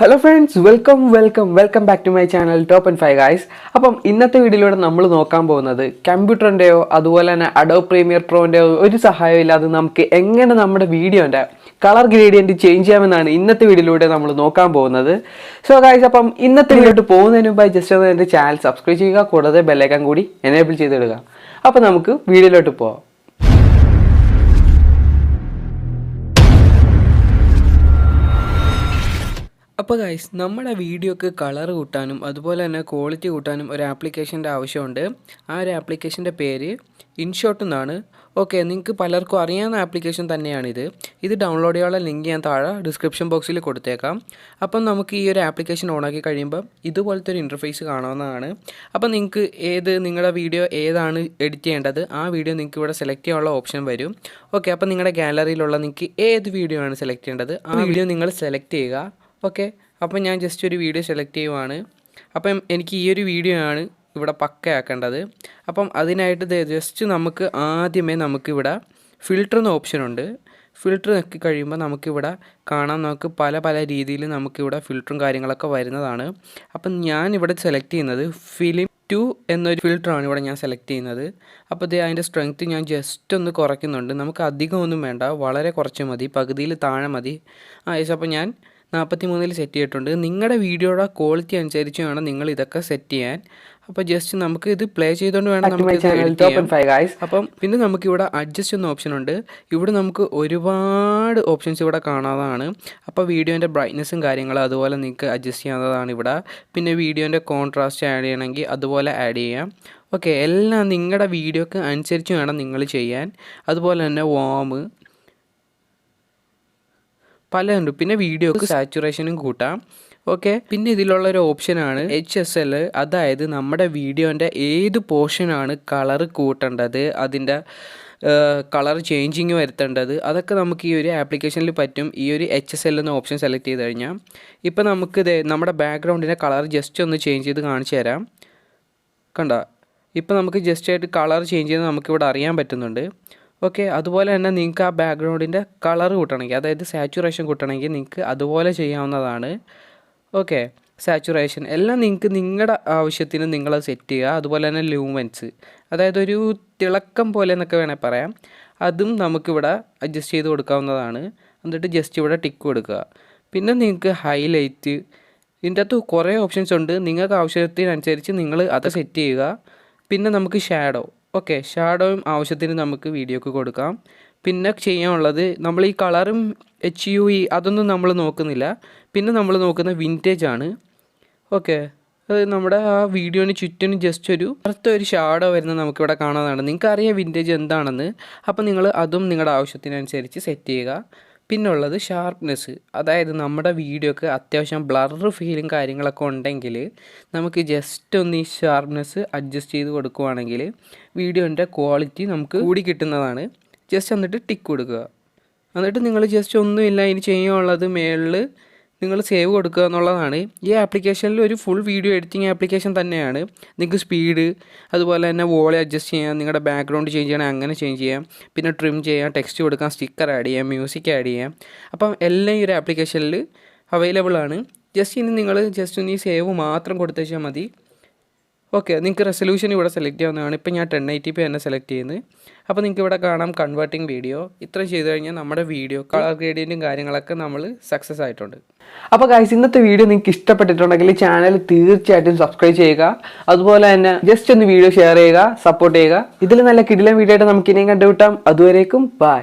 Hello friends, welcome back to my channel Top and 5 guys. അപ്പം ഇന്നത്തെ വീഡിയോയിലൂടെ നമ്മൾ നോക്കാൻ പോകുന്നത് കമ്പ്യൂട്ടറിൻ്റെയോ അതുപോലെ തന്നെ അഡോബ് പ്രീമിയർ പ്രോൻ്റെയോ ഒരു സഹായം ഇല്ലാതെ നമുക്ക് എങ്ങനെ നമ്മുടെ വീഡിയോൻ്റെ കളർ ഗ്രേഡിയൻറ്റ് ചേഞ്ച് ചെയ്യാമെന്നാണ് ഇന്നത്തെ വീഡിയോയിലൂടെ നമ്മൾ നോക്കാൻ പോകുന്നത്. സോ ഗൈസ്, അപ്പം ഇന്നത്തെ വീഡിയോട്ട് പോകുന്നതിന് മുമ്പായി ജസ്റ്റ് ഒന്ന് എൻ്റെ ചാനൽ സബ്സ്ക്രൈബ് ചെയ്യുക, കൂടാതെ ബെല്ലൈക്കൺ കൂടി എനേബിൾ ചെയ്തിടുക. അപ്പോൾ നമുക്ക് വീഡിയോയിലോട്ട് പോകാം. അപ്പോൾ ഗൈസ്, നമ്മുടെ വീഡിയോക്ക് കളർ കൂട്ടാനും അതുപോലെ തന്നെ ക്വാളിറ്റി കൂട്ടാനും ഒരു ആപ്ലിക്കേഷൻ്റെ ആവശ്യമുണ്ട്. ആ ഒരു ആപ്ലിക്കേഷൻ്റെ പേര് ഇൻഷോട്ട് എന്നാണ്. ഓക്കെ, നിങ്ങൾക്ക് പലർക്കും അറിയാവുന്ന ആപ്ലിക്കേഷൻ തന്നെയാണിത്. ഇത് ഡൗൺലോഡ് ചെയ്യാനുള്ള ലിങ്ക് ഞാൻ താഴെ ഡിസ്ക്രിപ്ഷൻ ബോക്സിൽ കൊടുത്തേക്കാം. അപ്പം നമുക്ക് ഈ ഒരു ആപ്ലിക്കേഷൻ ഓണാക്കി കഴിയുമ്പോൾ ഇതുപോലത്തെ ഒരു ഇൻ്റർഫേസ് കാണാവുന്നതാണ്. അപ്പം നിങ്ങൾക്ക് നിങ്ങളുടെ വീഡിയോ ഏതാണ് എഡിറ്റ് ചെയ്യേണ്ടത് ആ വീഡിയോ നിങ്ങൾക്ക് ഇവിടെ സെലക്ട് ചെയ്യാനുള്ള ഓപ്ഷൻ വരും. ഓക്കെ, അപ്പം നിങ്ങളുടെ ഗാലറിയിലുള്ള നിങ്ങൾക്ക് ഏത് വീഡിയോ ആണ് സെലക്ട് ചെയ്യേണ്ടത് ആ വീഡിയോ നിങ്ങൾ സെലക്ട് ചെയ്യുക. ഓക്കെ, അപ്പം ഞാൻ ജസ്റ്റ് ഒരു വീഡിയോ സെലക്ട് ചെയ്യുവാണ്. അപ്പം എനിക്ക് ഈ ഒരു വീഡിയോ ആണ് ഇവിടെ പക്കയാക്കേണ്ടത്. അപ്പം അതിനായിട്ട് ജസ്റ്റ് നമുക്കിവിടെ ഫിൽറ്റർ എന്ന ഓപ്ഷനുണ്ട്. ഫിൽറ്റർ നോക്കി കഴിയുമ്പോൾ നമുക്കിവിടെ കാണാം, നമുക്ക് പല രീതിയിൽ നമുക്കിവിടെ ഫിൽറ്ററും കാര്യങ്ങളൊക്കെ വരുന്നതാണ്. അപ്പം ഞാനിവിടെ സെലക്ട് ചെയ്യുന്നത് ഫിലിം 2 എന്നൊരു ഫിൽറ്ററാണ് ഇവിടെ ഞാൻ സെലക്ട് ചെയ്യുന്നത്. അപ്പോൾ അതിൻ്റെ സ്ട്രെങ്ത്ത് ഞാൻ ജസ്റ്റ് ഒന്ന് കുറയ്ക്കുന്നുണ്ട്. നമുക്ക് അധികമൊന്നും വേണ്ട, വളരെ കുറച്ച് മതി, പകുതിയിൽ താഴെ മതി. അപ്പോൾ ഞാൻ 43 സെറ്റ് ചെയ്തിട്ടുണ്ട്. നിങ്ങളുടെ വീഡിയോയുടെ ക്വാളിറ്റി അനുസരിച്ച് വേണം നിങ്ങൾ ഇതൊക്കെ സെറ്റ് ചെയ്യാൻ. അപ്പോൾ ജസ്റ്റ് നമുക്ക് ഇത് പ്ലേ ചെയ്തുകൊണ്ട് വേണം നമുക്ക്. അപ്പം പിന്നെ നമുക്കിവിടെ അഡ്ജസ്റ്റ് എന്ന ഓപ്ഷൻ ഉണ്ട്. ഇവിടെ നമുക്ക് ഒരുപാട് ഓപ്ഷൻസ് ഇവിടെ കാണാവുന്നതാണ്. അപ്പോൾ വീഡിയോൻ്റെ ബ്രൈറ്റ്നസ്സും കാര്യങ്ങളും അതുപോലെ നിങ്ങൾക്ക് അഡ്ജസ്റ്റ് ചെയ്യാവുന്നതാണ് ഇവിടെ. പിന്നെ വീഡിയോൻ്റെ കോൺട്രാസ്റ്റ് ആഡ് ചെയ്യണമെങ്കിൽ അതുപോലെ ആഡ് ചെയ്യാം. ഓക്കെ, എല്ലാം നിങ്ങളുടെ വീഡിയോക്ക് അനുസരിച്ച് വേണം നിങ്ങൾ ചെയ്യാൻ. അതുപോലെ തന്നെ വോം പലതുണ്ട്. പിന്നെ വീഡിയോക്ക് സാച്ചുറേഷനും കൂട്ടാം. ഓക്കെ, പിന്നെ ഇതിലുള്ളൊരു ഓപ്ഷനാണ് VIDEOSൽ. അതായത് നമ്മുടെ വീഡിയോൻ്റെ ഏത് പോർഷനാണ് കളർ കൂട്ടേണ്ടത്, അതിൻ്റെ കളർ ചേഞ്ചിങ് വരുത്തേണ്ടത്, അതൊക്കെ നമുക്ക് ഈ ഒരു ആപ്ലിക്കേഷനിൽ പറ്റും. ഈ ഒരു VIDEOSൽ എന്ന ഓപ്ഷൻ സെലക്ട് ചെയ്ത് കഴിഞ്ഞാൽ ഇപ്പം നമുക്ക് നമ്മുടെ ബാക്ക്ഗ്രൗണ്ടിൻ്റെ കളർ ജസ്റ്റ് ഒന്ന് ചേഞ്ച് ചെയ്ത് കാണിച്ചു തരാം. കണ്ടോ, ഇപ്പം നമുക്ക് ജസ്റ്റ് ആയിട്ട് കളർ ചേഞ്ച് ചെയ്ത് നമുക്കിവിടെ അറിയാൻ പറ്റുന്നുണ്ട്. ഓക്കെ, അതുപോലെ തന്നെ നിങ്ങൾക്ക് ആ ബാക്ക്ഗ്രൗണ്ടിൻ്റെ കളർ കൂട്ടണമെങ്കിൽ, അതായത് സാച്ചുറേഷൻ കൂട്ടണമെങ്കിൽ നിങ്ങൾക്ക് അതുപോലെ ചെയ്യാവുന്നതാണ്. ഓക്കെ, സാച്ചുറേഷൻ എല്ലാം നിങ്ങൾക്ക് നിങ്ങളുടെ ആവശ്യത്തിന് നിങ്ങൾ സെറ്റ് ചെയ്യുക. അതുപോലെ തന്നെ ലൂമൻസ്, അതായത് ഒരു തിളക്കം പോലെ എന്നൊക്കെ വേണമെങ്കിൽ പറയാം, അതും നമുക്കിവിടെ അഡ്ജസ്റ്റ് ചെയ്ത് കൊടുക്കാവുന്നതാണ്. എന്നിട്ട് ജസ്റ്റ് ഇവിടെ ടിക്ക് കൊടുക്കുക. പിന്നെ നിങ്ങൾക്ക് ഹൈലൈറ്റ്, ഇതിൻ്റെ അകത്ത് കുറേ ഓപ്ഷൻസ് ഉണ്ട്. നിങ്ങൾക്ക് ആവശ്യത്തിനനുസരിച്ച് നിങ്ങൾ അത് സെറ്റ് ചെയ്യുക. പിന്നെ നമുക്ക് ഷാഡോ, ഓക്കെ, ഷാഡോയും ആവശ്യത്തിന് നമുക്ക് വീഡിയോക്ക് കൊടുക്കാം. പിന്നെ ചെയ്യാനുള്ളത് നമ്മൾ ഈ കളറും HUE അതൊന്നും നമ്മൾ നോക്കുന്നില്ല. പിന്നെ നമ്മൾ നോക്കുന്ന വിൻറ്റേജ് ആണ്. ഓക്കെ, അത് നമ്മുടെ ആ വീഡിയോന് ചുറ്റിനും ജസ്റ്റ് ഒരു ഷാഡോ വരുന്നത് നമുക്കിവിടെ കാണാവുന്നതാണ്. നിങ്ങൾക്കറിയാം വിൻറ്റേജ് എന്താണെന്ന്. അപ്പോൾ നിങ്ങൾ അതും നിങ്ങളുടെ ആവശ്യത്തിനനുസരിച്ച് സെറ്റ് ചെയ്യുക. പിന്നുള്ളത് ഷാർപ്നെസ്, അതായത് നമ്മുടെ വീഡിയോക്ക് അത്യാവശ്യം ബ്ലർ ഫീലും കാര്യങ്ങളൊക്കെ ഉണ്ടെങ്കിൽ നമുക്ക് ജസ്റ്റ് ഒന്ന് ഈ ഷാർപ്നെസ് അഡ്ജസ്റ്റ് ചെയ്ത് കൊടുക്കുകയാണെങ്കിൽ വീഡിയോൻ്റെ ക്വാളിറ്റി നമുക്ക് കൂടി കിട്ടുന്നതാണ്. ജസ്റ്റ് എന്നിട്ട് ടിക്ക് കൊടുക്കുക. എന്നിട്ട് നിങ്ങൾ ജസ്റ്റ് ഒന്നുമില്ല, ഇനി ചെയ്യാനുള്ളത് മേളിൽ നിങ്ങൾ സേവ് കൊടുക്കുക എന്നുള്ളതാണ്. ഈ ആപ്ലിക്കേഷനിൽ ഒരു ഫുൾ വീഡിയോ എഡിറ്റിംഗ് ആപ്ലിക്കേഷൻ തന്നെയാണ്. നിങ്ങൾക്ക് സ്പീഡ് അതുപോലെ തന്നെ വോളി അഡ്ജസ്റ്റ് ചെയ്യാം, നിങ്ങളുടെ ബാക്ക്ഗ്രൗണ്ട് ചേഞ്ച് ചെയ്യണമെങ്കിൽ അങ്ങനെ ചേഞ്ച് ചെയ്യാം, പിന്നെ ട്രിം ചെയ്യാം, ടെക്സ്റ്റ് കൊടുക്കാം, സ്റ്റിക്കർ ആഡ് ചെയ്യാം, മ്യൂസിക് ആഡ് ചെയ്യാം. അപ്പം എല്ലാം ഈ ഒരു ആപ്ലിക്കേഷനിൽ അവൈലബിൾ ആണ്. ജസ്റ്റ് ഇനി നിങ്ങൾ ജസ്റ്റ് ഒന്ന് ഈ സേവ് മാത്രം കൊടുത്തേച്ചാൽ മതി. ഓക്കെ, നിങ്ങൾക്ക് റെസൊല്യൂഷൻ ഇവിടെ സെലക്ട് ചെയ്യാവുന്നതാണ്. ഇപ്പം ഞാൻ 1080p തന്നെ സെലക്ട് ചെയ്യുന്നത്. അപ്പോൾ നിങ്ങൾക്ക് ഇവിടെ കാണാം കൺവേർട്ടിംഗ് വീഡിയോ. ഇത്രയും ചെയ്ത് കഴിഞ്ഞാൽ നമ്മുടെ വീഡിയോ കളർ ഗ്രേഡിയൻറ്റും കാര്യങ്ങളൊക്കെ നമ്മൾ സക്സസ് ആയിട്ടുണ്ട്. അപ്പോൾ ഗൈസ്, ഇന്നത്തെ വീഡിയോ നിങ്ങൾക്ക് ഇഷ്ടപ്പെട്ടിട്ടുണ്ടെങ്കിൽ ചാനൽ തീർച്ചയായിട്ടും സബ്സ്ക്രൈബ് ചെയ്യുക. അതുപോലെ തന്നെ ജസ്റ്റ് ഒന്ന് വീഡിയോ ഷെയർ ചെയ്യുക, സപ്പോർട്ട് ചെയ്യുക. ഇതിൽ നല്ല കിടിലൻ വീഡിയോ ആയിട്ട് നമുക്ക് ഇനിയും കണ്ടുകിട്ടാം. അതുവരേക്കും ബൈ.